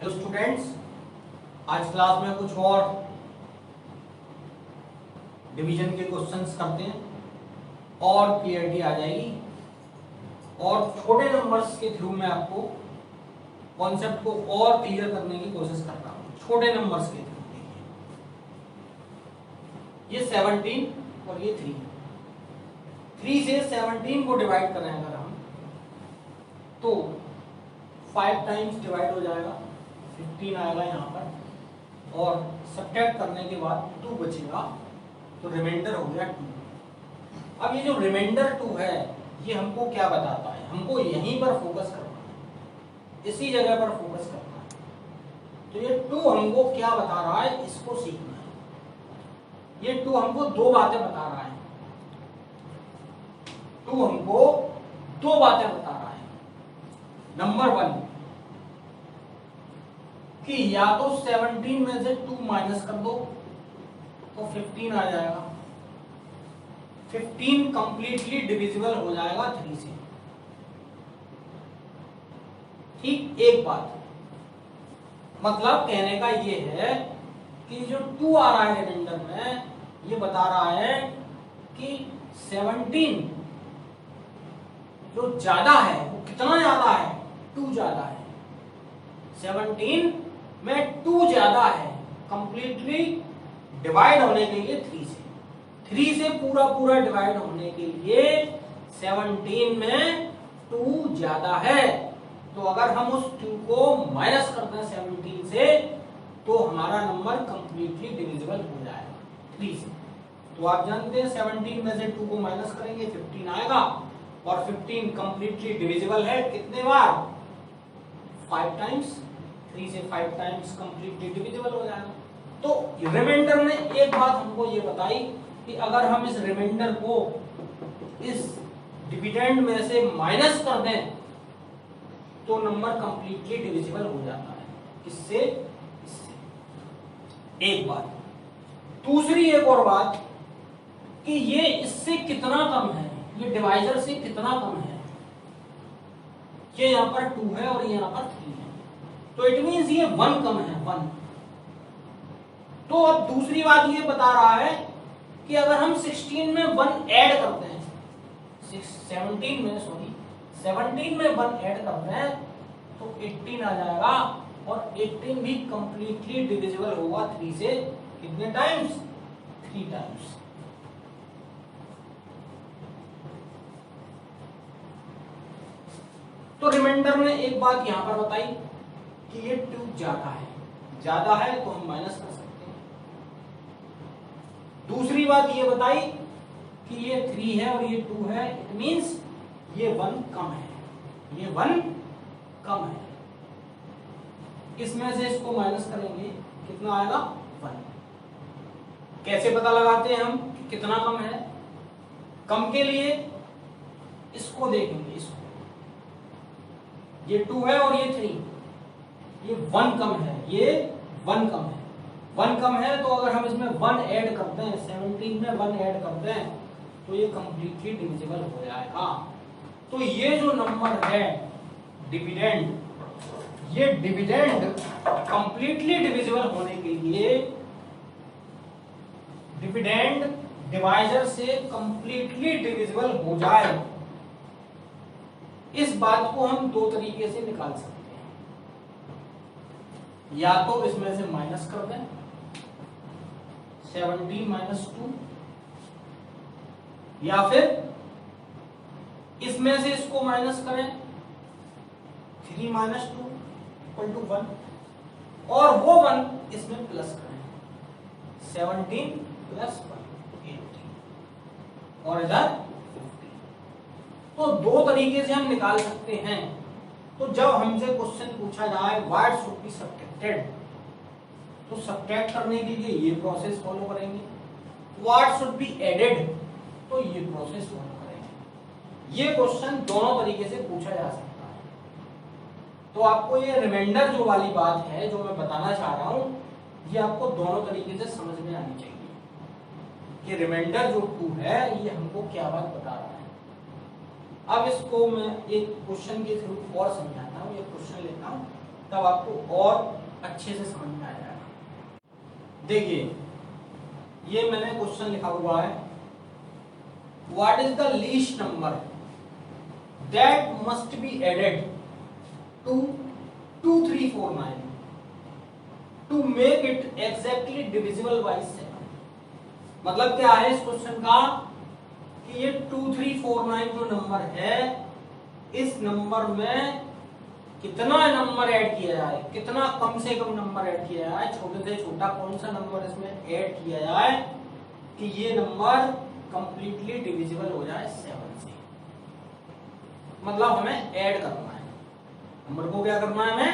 Hello students, आज class में कुछ और डिवीजन के क्वेश्चंस करते हैं और क्लियरिटी आ जाएगी। और छोटे नंबर्स के थ्रू मैं आपको कॉन्सेप्ट को और क्लियर करने की कोशिश करता हूँ। छोटे नंबर्स के थ्रू देखिए, ये 17 और ये 3 से 17 को डिवाइड करें अगर हम, तो 5 टाइम्स डिवाइड हो जाएगा, 15 आएगा यहाँ पर, और सब्ट्रैक्ट करने के बाद 2 बचेगा, तो रिमाइंडर हो गया 2। अब ये जो रिमाइंडर 2 है, ये हमको क्या बताता है? हमको यहीं पर फोकस करना है, इसी जगह पर फोकस करना है। तो ये 2 हमको क्या बता रहा है, इसको सीखना है। ये 2 हमको 2 बातें बता रहा है। 2 हमको 2 बातें बता रहा है। नंबर 1 कि या तो 17 में से 2 माइनस कर दो तो 15 आ जाएगा। 15 कंप्लीटली डिविजिबल हो जाएगा 3 से। ठीक, एक बात मतलब कहने का ये है कि जो 2 आ रहा है रिमाइंडर में, ये बता रहा है कि 17 जो ज्यादा है वो कितना ज्यादा है, 2 ज्यादा है। 17 में 2 ज्यादा है, कंप्लीटली डिवाइड होने के लिए 3 से पूरा डिवाइड होने के लिए 17 में 2 ज्यादा है। तो अगर हम उस 2 को माइनस करते हैं 17 से, तो हमारा नंबर कंप्लीटली डिविजिबल हो जाएगा 3 से। तो आप जानते हैं 17 में से 2 को माइनस करेंगे 15 आएगा, और 15 कंप्लीटली डिविजिबल है कितने बार? 5 टाइम्स। 3 से 5 टाइम्स कंप्लीटली डिविजिबल हो जाएगा। तो रिमाइंडर ने एक बात हमको ये बताई कि अगर हम इस रिमाइंडर को इस डिविडेंड में से माइनस कर दें तो नंबर कंप्लीटली डिविजिबल हो जाता है। किससे? इससे। एक बात। दूसरी एक और बात कि ये इससे कितना कम है, ये डिवाइजर से कितना कम है। ये यहां पर 2 है और ये यहां पर 3 है, तो इट मींस ये 1 कम है, 1। तो अब दूसरी बात ये बता रहा है कि अगर हम 16 में 1 ऐड करते हैं, 17 में 1 ऐड करते हैं तो 18 आ जाएगा, और 18 भी कंप्लीटली डिविजिबल होगा 3 से। कितने टाइम्स? 3 टाइम्स। तो रिमाइंडर ने एक बात यहां पर बताई कि ये 2 ज्यादा है तो हम माइनस कर सकते हैं। दूसरी बात ये बताई कि ये 3 है और ये 2 है, इट मींस ये 1 कम है, ये 1 कम है। इसमें से इसको माइनस करेंगे, कितना आएगा? 1। कैसे पता लगाते हैं हम कि कितना कम है? कम के लिए इसको देखेंगे, इसको, ये 2 है और ये 3, ये 1 कम है, ये 1 कम है। 1 कम है तो अगर हम इसमें 1 ऐड करते हैं, 17 में 1 ऐड करते हैं तो ये कंप्लीटली डिविजिबल हो जाएगा। तो ये जो नंबर है डिविडेंड, ये डिविडेंड कंप्लीटली डिविजिबल होने के लिए, डिविडेंड डिवाइजर से कंप्लीटली डिविजिबल हो जाए, इस बात को हम 2 तरीके से निकाल सकते हैं। या तो इसमें से माइनस कर दें, 17 माइनस 2, या फिर इसमें से इसको माइनस करें, 3 माइनस 2 इक्वल टू 1, और वो 1 इसमें प्लस करें, 17 प्लस 1 18, और इधर 15। तो 2 तरीके से हम निकाल सकते हैं। तो जब हमसे क्वेश्चन पूछा जाए व्हाट शुड बी सब्ट्रैक्टेड, तो सब्ट्रैक्ट करने के लिए ये प्रोसेस फॉलो करेंगे। व्हाट शुड बी एडेड, तो ये प्रोसेस फॉलो करेंगे। ये क्वेश्चन दोनों तरीके से पूछा जा सकता है। तो आपको ये रिमाइंडर जो वाली बात है, जो मैं बताना चाह रहा हूं, ये आपको दोनों तरीके से समझ में आनी चाहिए कि रिमाइंडर जो 2 है, ये हमको क्या बात बता रहा है। अब इसको मैं एक क्वेश्चन के थ्रू और समझाता हूँ। एक क्वेश्चन लेता हूँ तब आपको और अच्छे से समझ में आ जाएगा। देखिए ये मैंने क्वेश्चन लिखा हुआ है, what is the least number that must be added to 2349 to make it exactly divisible by 7। मतलब क्या है इस क्वेश्चन का कि ये 2349 जो नंबर है, इस नंबर में कितना नंबर ऐड किया जाए, कितना कम से कम नंबर ऐड किया जाए, छोटे से छोटा कौन सा नंबर इसमें ऐड किया जाए कि ये नंबर कंप्लीटली डिविजिबल हो जाए 7 से। मतलब हमें ऐड करना है, नंबर को क्या करना है, हमें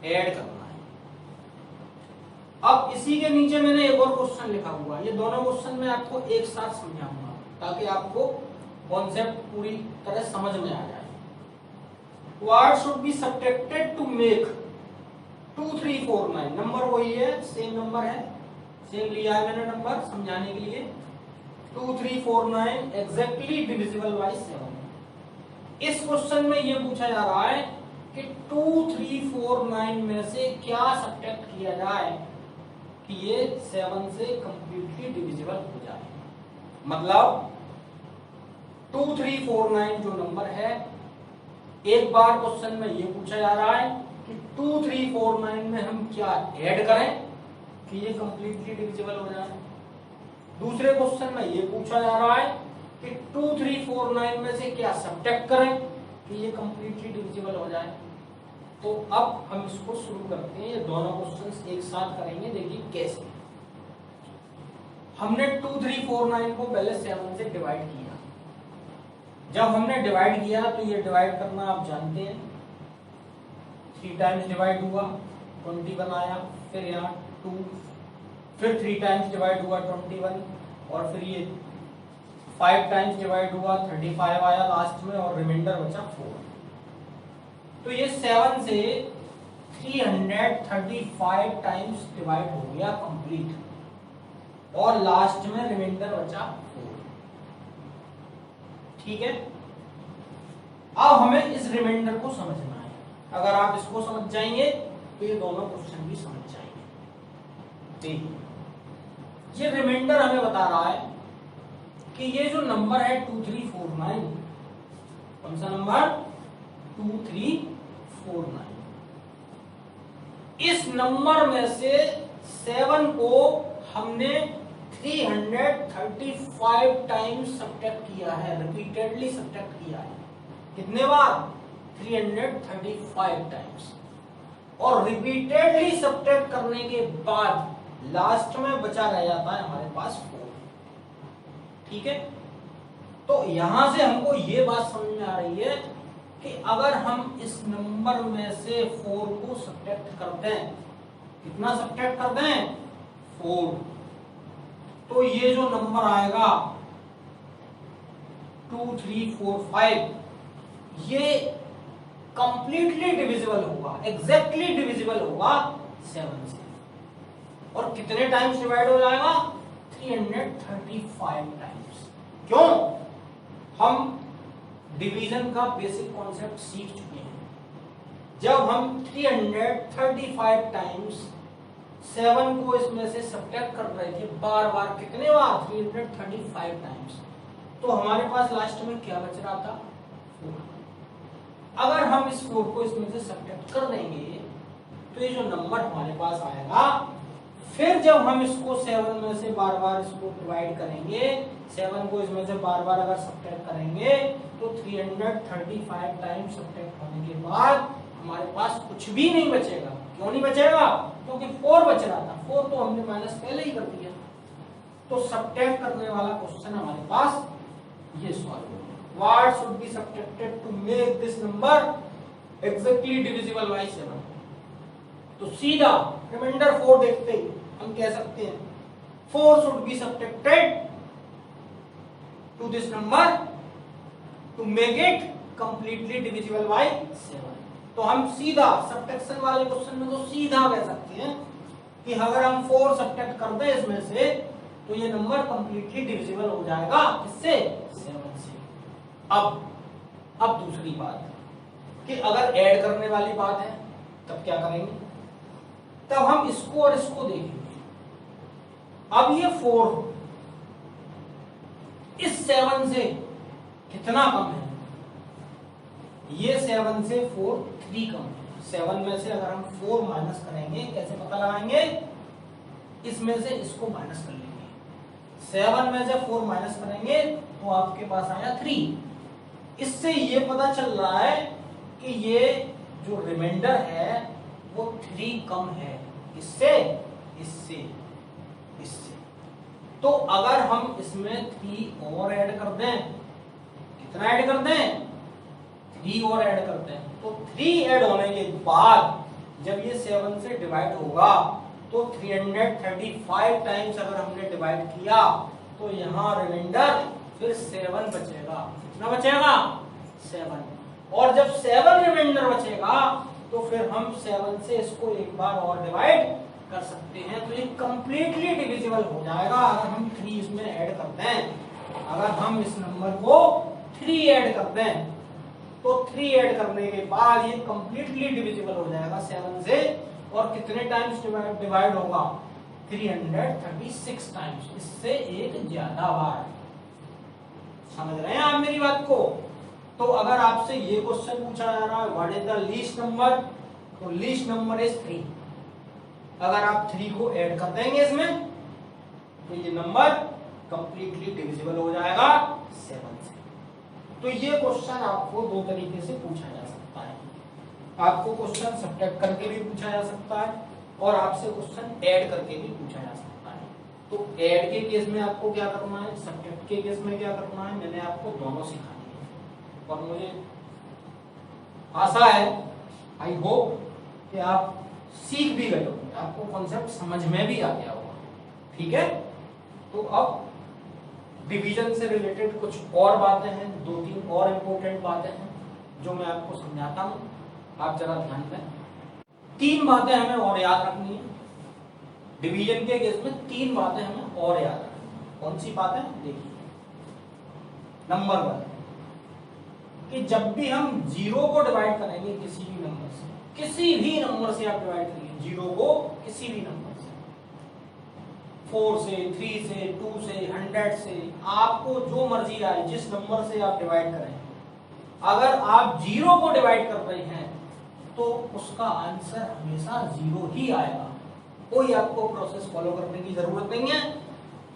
ऐड करना है। अब इसी के नीचे मैंने एक और क्वेश्चन लिखा हुआ है, ये दोनों क्वेश्चन मैं आपको एक साथ समझाऊंगा ताकि आपको कॉन्सेप्ट पूरी तरह समझ में आ जाए। What should be subtracted to make 2349? Number वही है, सेम नंबर है, सेम लिया है मैंने नंबर समझाने के लिए। 2349 एग्जैक्टली डिविजिबल बाय 7। इस क्वेश्चन में ये पूछा जा रहा है कि 2349 में से क्या सब्ट्रैक्ट किया जाए कि ये 7 से कंप्लीटली डिविजिबल हो जाए। मतलब 2349 जो नंबर है, एक बार क्वेश्चन में ये पूछा जा रहा है कि 2349 में हम क्या ऐड करें कि ये कंप्लीटली डिविजिबल हो जाए। दूसरे क्वेश्चन में ये पूछा जा रहा है कि 2349 में से क्या सब्ट्रैक्ट करें कि ये कंप्लीटली डिविजिबल हो जाए। तो अब हम इसको शुरू करते हैं, ये दोनों क्वेश्चंस एक साथ करेंगे। देखिए कैसे। हमने 2349 को पहले 7 से डिवाइड किया। जब हमने डिवाइड किया तो ये डिवाइड करना आप जानते हैं, 3 टाइम्स डिवाइड हुआ 20 बनाया, फिर यहाँ 2, फिर 3 टाइम्स डिवाइड हुआ 21, और फिर ये 5 टाइम्स डिवाइड हुआ 35 आया लास्ट में, और रिमाइंडर बचा 4। तो ये 7 से 335 टाइम्स डिवाइड हो गया कंप्लीट, और लास्ट में रिमाइंडर बचा 4। ठीक है। अब हमें इस रिमाइंडर को समझना है। अगर आप इसको समझ जाएंगे तो ये दोनों क्वेश्चन भी समझ जाएंगे। देखिए ये रिमाइंडर हमें बता रहा है कि ये जो नंबर है 2349, कौन सा नंबर, 2349, इस नंबर में से 7 को हमने 335 टाइम्स सब्ट्रैक्ट किया है, रिपीटेडली सब्ट्रैक्ट किया है। कितने बार, 335 टाइम्स। और रिपीटेडली सब्ट्रैक्ट करने के बाद लास्ट में बचा रह जाता है हमारे पास 4। ठीक है। तो यहां से हमको ये बात समझ में आ रही है कि अगर हम इस नंबर में से 4 को सब्ट्रैक्ट करते हैं, कितना सब्ट्रैक्ट करते हैं, 4, तो ये जो नंबर आएगा 2345, ये कंप्लीटली डिविजिबल होगा, एग्जैक्टली डिविजिबल होगा 7 से। और कितने टाइम्स डिवाइड हो जाएगा, 335 टाइम्स। क्यों, हम डिवीजन का बेसिक कॉन्सेप्ट सीख चुके हैं। जब हम 335 टाइम्स 7 को इसमें से सब्ट्रैक्ट कर रहे थे बार बार, कितने बार, 335 टाइम्स, तो हमारे पास लास्ट में क्या बच रहा था, 4। अगर हम इस 4 को इसमें से सब्ट्रैक्ट कर देंगे तो ये जो नंबर हमारे पास आएगा, फिर जब हम इसको 7 में से बार बार इसको डिवाइड करेंगे, 7 को इसमें से बार बार अगर सब्ट्रैक्ट करेंगे तो 335 टाइम्स सब्ट्रैक्ट होने के बाद हमारे पास कुछ भी नहीं बचेगा। क्यों नहीं बचेगा, क्योंकि 4 बच रहा था, 4 तो हमने माइनस पहले ही कर दिया। तो सब्ट्रैक्ट करने वाला क्वेश्चन हमारे पास ये सॉल्व हो गया। What should be subtracted to make this number exactly divisible by 7। तो सीधा रिमाइंडर 4 देखते ही हम कह सकते हैं 4 should be subtracted to this number to make it completely divisible by 7। तो हम सीधा सब्ट्रैक्शन वाले क्वेश्चन में तो सीधा कह सकते हैं कि अगर हम 4 सब्ट्रैक्ट कर दें इसमें से तो ये नंबर कंप्लीटली डिविजिबल हो जाएगा, किससे, 7 से। अब दूसरी बात कि अगर ऐड करने वाली बात है तब क्या करेंगे, तब हम इसको और इसको देखेंगे। अब ये 4 इस 7 से कितना कम है, ये 7 से 4 3 कम है। 7 में से अगर हम 4 माइनस करेंगे, कैसे पता लगाएंगे, इसमें से इसको माइनस कर लेंगे। 7 में से 4 माइनस करेंगे तो आपके पास आया 3। इससे ये पता चल रहा है कि ये जो रिमाइंडर है वो 3 कम है। इससे इससे इससे तो अगर हम इसमें 3 और ऐड कर दें, कितना ऐड कर दें, 3 और ऐड करते हैं, तो 3 ऐड होने के बाद जब ये 7 से डिवाइड होगा तो 335 टाइम्स अगर हमने डिवाइड किया तो यहाँ रिमाइंडर फिर 7 बचेगा। कितना बचेगा, 7। और जब 7 रिमाइंडर बचेगा तो फिर हम 7 से इसको एक बार और डिवाइड कर सकते हैं, तो ये कंप्लीटली डिविजिबल हो जाएगा अगर हम 3 इसमें ऐड करते हैं। अगर हम इस नंबर को 3 ऐड करते हैं तो 3 ऐड करने के बाद ये कंप्लीटली डिविजिबल हो जाएगा 7 से, और कितने टाइम्स डिवाइड होगा, 336 टाइम्स, इससे एक ज्यादा बार। समझ रहे हैं आप मेरी बात को? तो अगर आपसे ये क्वेश्चन पूछा जा रहा है what is the least number, तो लीस्ट नंबर इज 3। अगर आप 3 को ऐड कर देंगे इसमें तो ये नंबर कंप्लीटली डिविजिबल हो जाएगा 7 से। तो ये क्वेश्चन आपको 2 तरीके से पूछा जा सकता है। आपको क्वेश्चन सब्ट्रैक्ट करके भी पूछा जा सकता है और आपसे क्वेश्चन ऐड करके भी पूछा जा सकता है। तो ऐड के केस में आपको क्या करना है, सब्ट्रैक्ट के केस में क्या करना है, मैंने आपको दोनों सिखा दिए और मुझे आशा है, आई होप कि आप सीख भी गए होंगे, आपको कॉन्सेप्ट समझ में भी आ गया होगा। ठीक है, तो अब डिवीजन से रिलेटेड कुछ और बातें हैं, 2-3 और इम्पोर्टेंट बातें हैं जो मैं आपको समझाता हूं, आप जरा ध्यान दें। 3 बातें हमें और याद रखनी है डिवीजन के केस में, 3 बातें हमें और याद रखनी। कौन सी बातें, देखिए। नंबर 1 कि जब भी हम 0 को डिवाइड करेंगे किसी भी नंबर से, किसी भी नंबर से आप डिवाइड करिए 0 को, किसी भी नंबर से, 4 से, 3 से, 2 से, 100 से, आपको जो मर्जी आए, जिस नंबर से आप डिवाइड करें, अगर आप 0 को डिवाइड कर रहे हैं तो उसका आंसर हमेशा 0 ही आएगा। कोई आपको प्रोसेस फॉलो करने की जरूरत नहीं है,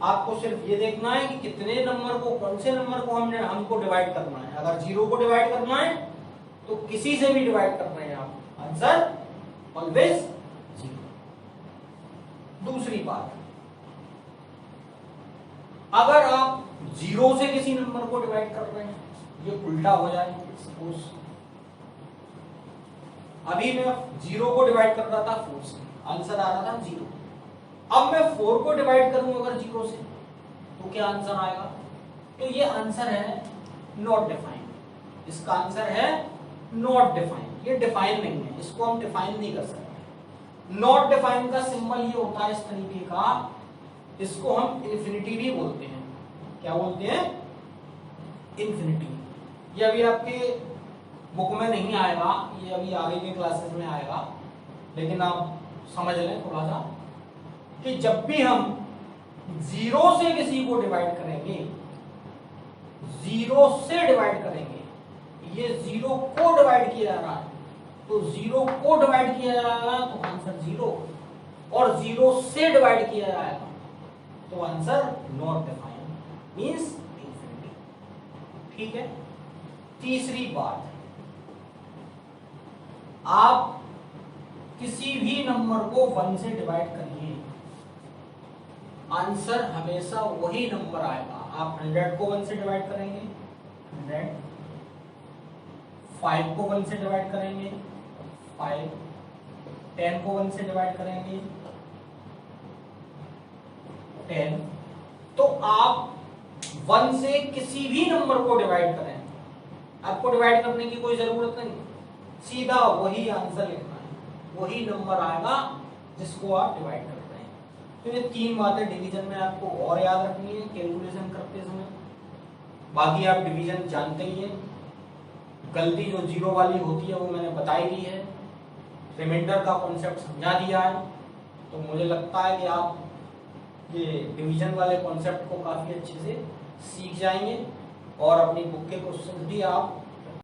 आपको सिर्फ ये देखना है कि कितने नंबर को, कौन से नंबर को हमको डिवाइड करना है। अगर 0 को डिवाइड करना है तो किसी से भी डिवाइड कर रहे हैं आप, आंसर ऑलवेज 0। दूसरी बात, अगर आप 0 से किसी नंबर को डिवाइड कर रहे हैं, ये उल्टा हो जाए, सपोज अभी मैं 0 को डिवाइड कर रहा था 4 से, आंसर आ रहा था 0। अब मैं 4 को डिवाइड करूं अगर 0 से तो क्या आंसर आएगा, तो ये आंसर है नॉट डिफाइंड। इसका आंसर है नॉट डिफाइंड, ये डिफाइन नहीं है, इसको हम डिफाइन नहीं कर सकते। नॉट डिफाइंड का सिंबल ये होता है इस तरीके का, इसको हम इन्फिनिटी भी बोलते हैं। क्या बोलते हैं, इन्फिनिटी। ये अभी आपके बुक में नहीं आएगा, ये अभी आगे के क्लासेस में आएगा, लेकिन आप समझ लें थोड़ा सा कि जब भी हम 0 से किसी को डिवाइड करेंगे, 0 से डिवाइड करेंगे, ये 0 को डिवाइड किया जा रहा है, तो 0 को डिवाइड किया जाएगा तो आंसर 0, और 0 से डिवाइड किया जाएगा तो answer not defined means infinity. ठीक है। तीसरी बात, आप किसी भी नंबर को 1 से डिवाइड करिए, आंसर हमेशा वही नंबर आएगा। आप 100 को 1 से डिवाइड करेंगे 100, 5 को 1 से डिवाइड करेंगे 5, 10 को 1 से डिवाइड करेंगे 10। तो आप 1 से किसी भी नंबर को डिवाइड करें, आपको डिवाइड करने की कोई जरूरत नहीं, सीधा वही आंसर लिखना है, वही नंबर आएगा जिसको आप डिवाइड कर रहे हैं। तो ये 3 बातें डिवीजन में आपको और याद रखनी है कैलकुलेशन करते समय। बाकी आप डिवीजन जानते ही हैं, गलती जो 0 वाली होती है वो मैंने बताई दी है, रिमाइंडर का कॉन्सेप्ट समझा दिया है, तो मुझे लगता है कि आप ये डिवीजन वाले कॉन्सेप्ट को काफ़ी अच्छे से सीख जाएंगे और अपनी बुक के क्वेश्चन भी आप